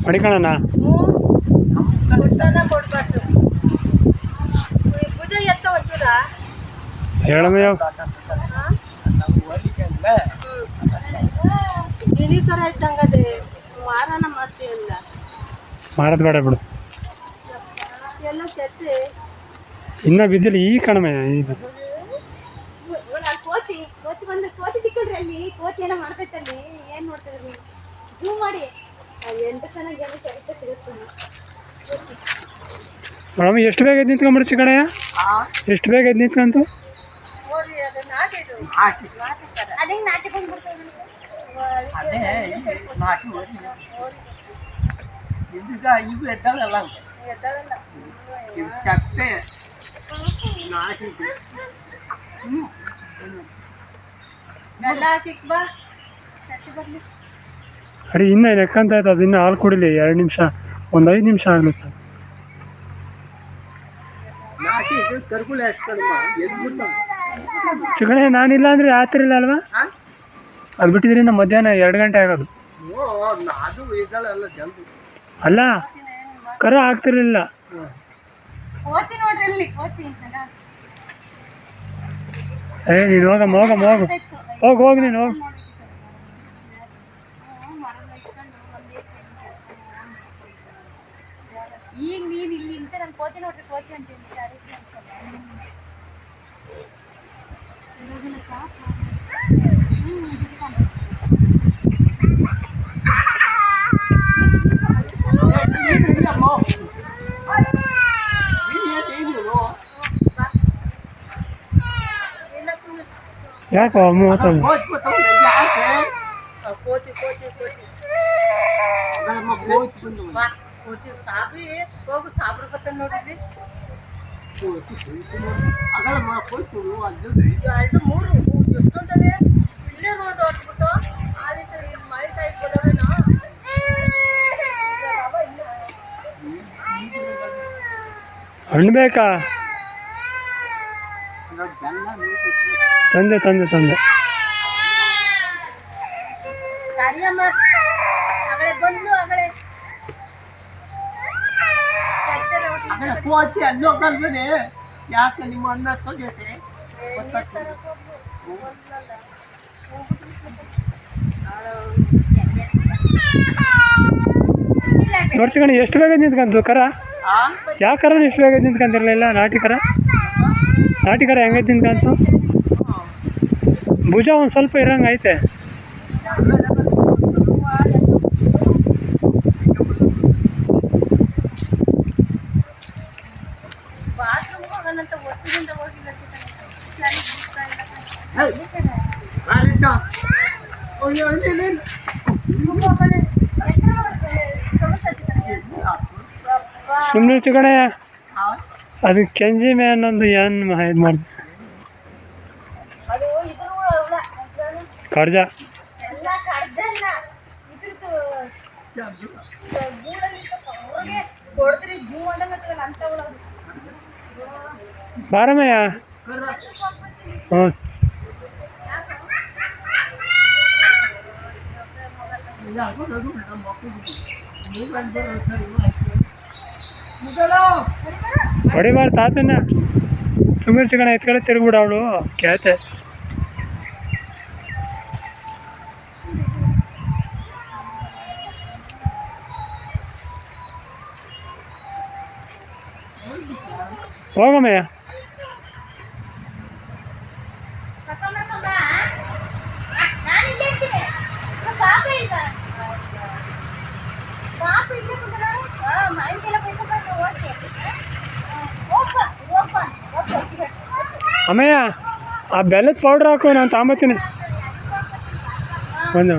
ಮಡಿಕಣನ ಹೇಳಮ್ಮ ಯಾವ ಮಾರದ್ ಬೇಡ ಬಿಡು ಇನ್ನ ಬಿದ್ದಿಲ್ಲ ಈ ಕಣಮೆ ಇದು ಮೇಡಮ್ ಎಷ್ಟು ಬೇಗ ಎದ್ದು ನಿಂತ್ಕೊಂಡ್ಬಿಡಿ ಚಿಕಣಯ್ಯ ಎಷ್ಟು ಬೇಗ ಎದ್ದು ನಿಂತ್ಕೊಂತು ಅಡಿ ಇನ್ನೂ ಲೆಕ್ಕಂತ ಆಯ್ತು ಅದು ಇನ್ನೂ ಹಾಲು ಕುಡಿಲಿ 2 ನಿಮಿಷ ಒಂದು 5 ನಿಮಿಷ ಆಗ್ಲಿತ್ತು ಚಿಕಣೆ ನಾನಿಲ್ಲ ಅಂದರೆ ರಾತ್ರಿ ಇಲ್ಲ ಅಲ್ವಾ ಅದು ಬಿಟ್ಟಿದ್ರಿ ನಮ್ಮ ಮಧ್ಯಾಹ್ನ 2 ಗಂಟೆ ಆಗೋದು ಅಲ್ಲ ಕರ ಆಗ್ತಿರ್ಲಿಲ್ಲ ನೀನು ಹೋಗಮ್ಮ ಹೋಗಮ್ಮ ಹೋಗು ಹೋಗಿ ನೀನು ಹೋಗು ಈಗ ನೀನು ಇಲ್ಲಿ ಇಂತ ನಾನು ಕೋತಿ ನೋಡ್ರಿ ಕೋತಿ ಅಂತೀನಿ ಯಾಕೋ ಮೂವತ್ತೊಂದು ಹಣ್ಣು ಬೇಕಾ ತಂದೆ ಯಾಕೆ ನಿಮ್ಮ ಅಣ್ಣ ತೊಂದೈತೆ ನೋಡ್ಸಿಕಣಿ ಎಷ್ಟು ಬೇಗ ನಿಂತ್ಕಂತು ಕರ ಯಾವ ಕರ ಎಷ್ಟು ಬೇಗ ನಿಂತ್ಕೊಂತಿರ್ಲಿಲ್ಲ ನಾಟಿ ಕರ ಹೆಂಗೈತೆ ನಿಂತ್ಕಂತು ಭುಜ ಒಂದು ಸ್ವಲ್ಪ ಇರಂಗೆ ಐತೆ ಸುಮ್ಮನೆ ಚಿಕಣೆ ಅದು ಕೆಂಜಿ ಮೇ ಅನ್ನೊಂದು ಏನು ಇದು ಮಾಡ್ದೆ ಕಡ್ಜ ಬಾರಮ್ಮಯ್ಯ ಹ್ಞೂ ಹೊಡಿಬಾರ್ದು ತಾತನ ಸುಮ್ಮನೆ ಚಿಕಣ ಎತ್ಕಡೆ ತಿರುಗ್ಬಿಡ ಅವಳು ಕೇಳ್ತೆ ಹೋಗಮ್ಮಯ್ಯ ಅಮ್ಮಯ್ಯ ಆ ಬೆಲ್ಲದ ಪೌಡ್ರ್ ಹಾಕು ನಾನು ತಗೊಂಬತ್ತೀನಿ ಒಂದು